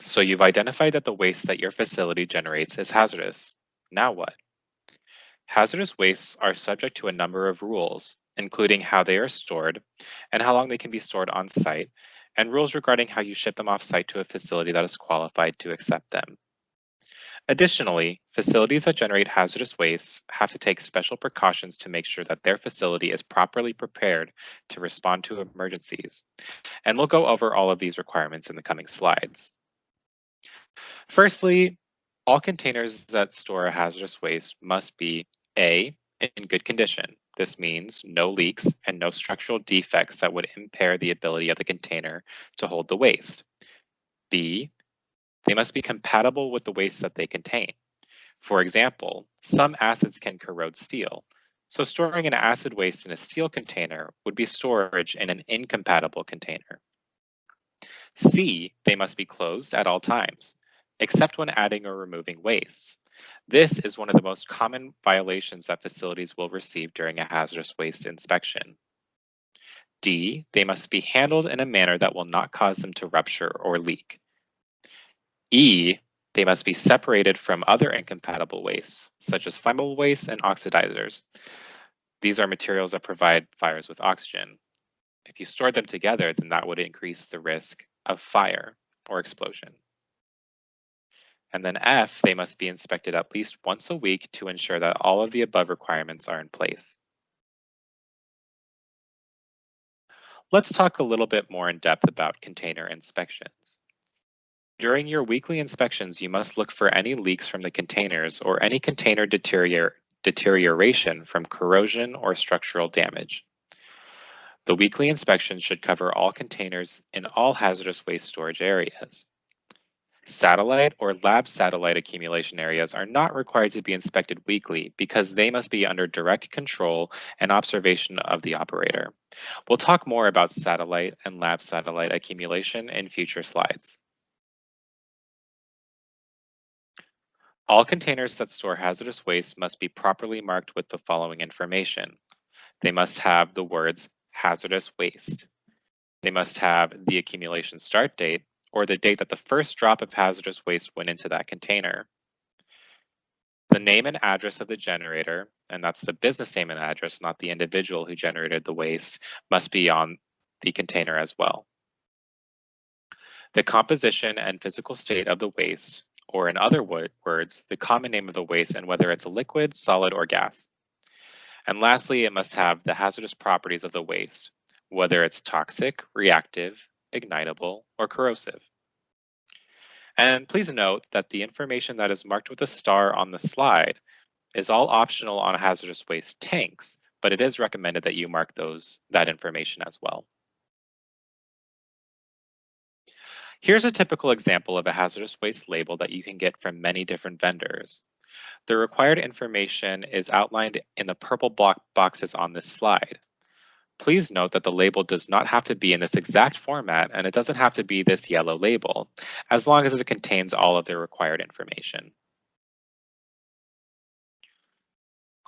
So you've identified that the waste that your facility generates is hazardous. Now what? Hazardous wastes are subject to a number of rules, including how they are stored and how long they can be stored on site, and rules regarding how you ship them off site to a facility that is qualified to accept them. Additionally, facilities that generate hazardous wastes have to take special precautions to make sure that their facility is properly prepared to respond to emergencies. And we'll go over all of these requirements in the coming slides. Firstly, all containers that store hazardous waste must be A, in good condition. This means no leaks and no structural defects that would impair the ability of the container to hold the waste. B, they must be compatible with the waste that they contain. For example, some acids can corrode steel, so storing an acid waste in a steel container would be storage in an incompatible container. C, they must be closed at all times, except when adding or removing wastes. This is one of the most common violations that facilities will receive during a hazardous waste inspection. D, they must be handled in a manner that will not cause them to rupture or leak. E, they must be separated from other incompatible wastes, such as flammable waste and oxidizers. These are materials that provide fires with oxygen. If you store them together, then that would increase the risk of fire or explosion. And then F, they must be inspected at least once a week to ensure that all of the above requirements are in place. Let's talk a little bit more in depth about container inspections. During your weekly inspections, you must look for any leaks from the containers or any container deterioration from corrosion or structural damage. The weekly inspection should cover all containers in all hazardous waste storage areas. Satellite or lab satellite accumulation areas are not required to be inspected weekly because they must be under direct control and observation of the operator. We'll talk more about satellite and lab satellite accumulation in future slides. All containers that store hazardous waste must be properly marked with the following information. They must have the words hazardous waste. They must have the accumulation start date or the date that the first drop of hazardous waste went into that container. The name and address of the generator, and that's the business name and address, not the individual who generated the waste, must be on the container as well. The composition and physical state of the waste, or in other words, the common name of the waste and whether it's a liquid, solid, or gas. And lastly, it must have the hazardous properties of the waste, whether it's toxic, reactive, ignitable, or corrosive. And please note that the information that is marked with a star on the slide is all optional on hazardous waste tanks, but it is recommended that you mark that information as well. Here's a typical example of a hazardous waste label that you can get from many different vendors. The required information is outlined in the purple block boxes on this slide. Please note that the label does not have to be in this exact format and it doesn't have to be this yellow label, as long as it contains all of the required information.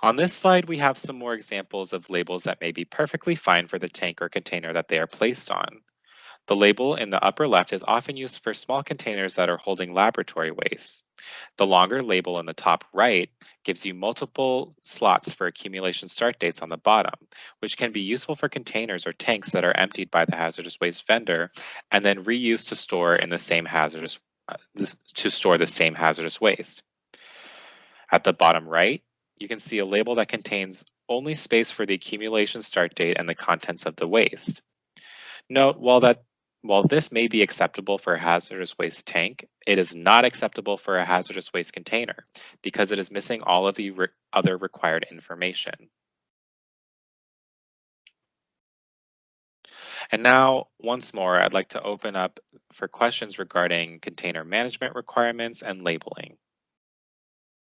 On this slide, we have some more examples of labels that may be perfectly fine for the tank or container that they are placed on. The label in the upper left is often used for small containers that are holding laboratory waste. The longer label in the top right gives you multiple slots for accumulation start dates on the bottom, which can be useful for containers or tanks that are emptied by the hazardous waste vendor and then reused to store in the same hazardous waste. At the bottom right, you can see a label that contains only space for the accumulation start date and the contents of the waste. Note, while this may be acceptable for a hazardous waste tank, it is not acceptable for a hazardous waste container because it is missing all of the other required information. And now, once more, I'd like to open up for questions regarding container management requirements and labeling.